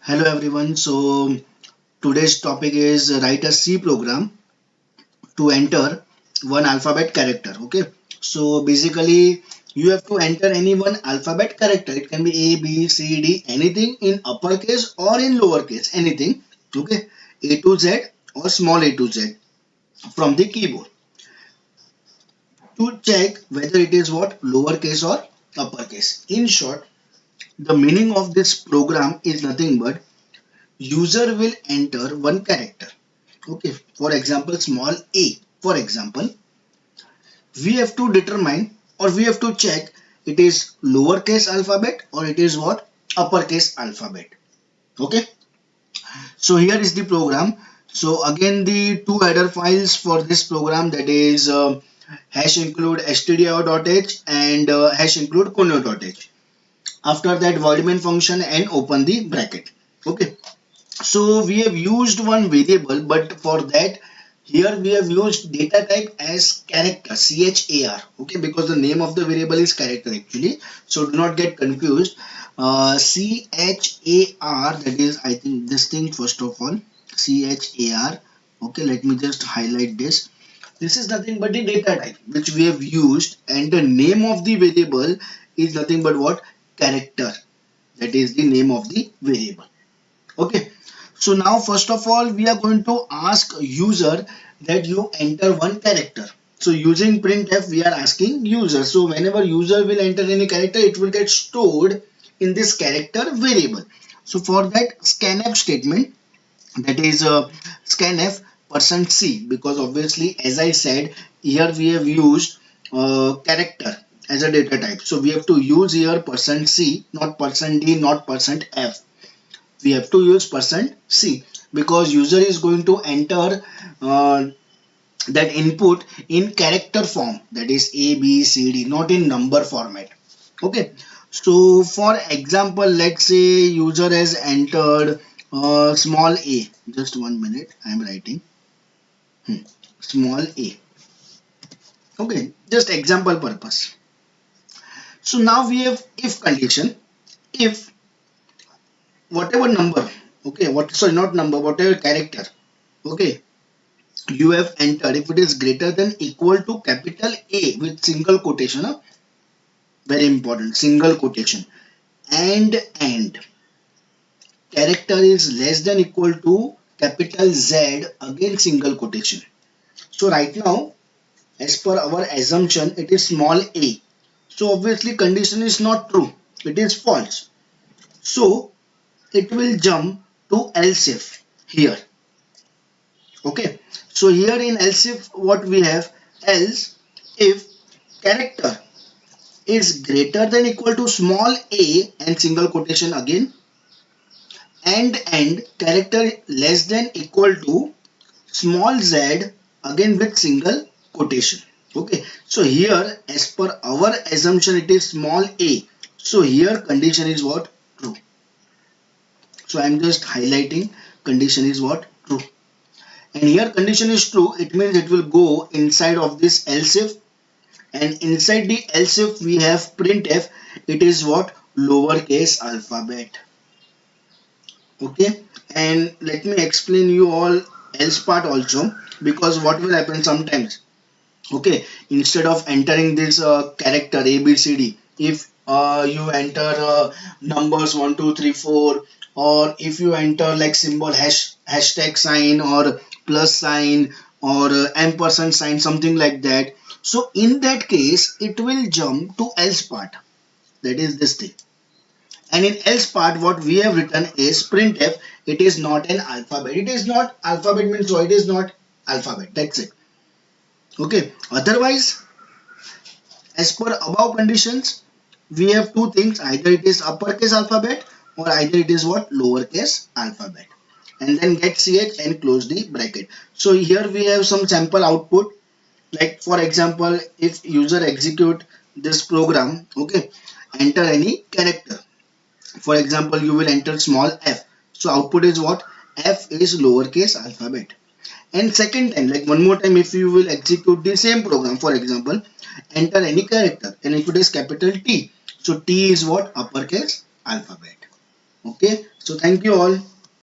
Hello everyone. So today's topic is write a C program to enter one alphabet character. Okay. So basically you have to enter any one alphabet character. It can be A, B, C, D, anything in uppercase or in lowercase, anything. Okay. A to Z or small a to Z from the keyboard to check whether it is what lowercase or uppercase. In short, the meaning of this program is nothing but user will enter one character. Okay, for example, small a. For example, we have to determine or we have to check it is lowercase alphabet or it is what uppercase alphabet. Okay, so here is the program. So again, the two header files for this program, that is hash include stdio.h and hash include conio.h. After that, void main function and open the bracket. Okay, so we have used one variable, but for that here we have used data type as character, char. Okay, because the name of the variable is character actually, so do not get confused. Char, that is, I think this thing first of all, char. Okay, let me just highlight this. This is nothing but the data type which we have used, and the name of the variable is nothing but what, character. That is the name of the variable. Okay, so now first of all we are going to ask user that you enter one character. So using printf we are asking user. So whenever user will enter any character, it will get stored in this character variable. So for that, scanf statement, that is scanf %c, because obviously as I said, here we have used character as a data type. So we have to use here %c, not %d, not %f. We have to use %c because user is going to enter that input in character form, that is a, b, c, d, not in number format. Okay, so for example, let's say user has entered small a. Just 1 minute, I am writing. Small a. Okay, just example purpose. So now we have if condition. If whatever number, okay, what, sorry, not number, whatever character, okay, you have entered, if it is greater than equal to capital A with single quotation, very important, single quotation, and character is less than equal to capital Z, again single quotation. So right now, as per our assumption, it is small a. So obviously condition is not true, it is false. So it will jump to else if here. Okay, so here in else if what we have, else if character is greater than equal to small a and single quotation again, and character less than equal to small z, again with single quotation. Okay, so here as per our assumption it is small a, so here condition is what, true. So I am just highlighting condition is what, true. And here condition is true, it means it will go inside of this else if, and inside the else if we have printf, it is what, lowercase alphabet. Okay, and let me explain you all else part also, because what will happen sometimes, okay, instead of entering this character a, b, c, d, if you enter numbers 1 2 3 4, or if you enter like symbol hashtag sign or plus sign or ampersand sign, something like that, so in that case it will jump to else part, that is this thing. And in else part what we have written is printf, it is not an alphabet, it is not alphabet means so it is not alphabet, that's it. Okay, otherwise as per above conditions, we have two things, either it is uppercase alphabet or either it is what, lowercase alphabet, and then get ch and close the bracket. So here we have some sample output, like for example, if user execute this program, okay, enter any character, for example you will enter small f, so output is what, f is lowercase alphabet. And second time, like one more time, if you will execute the same program, for example enter any character, and if it is capital T, so T is what, uppercase alphabet. Okay, so thank you all.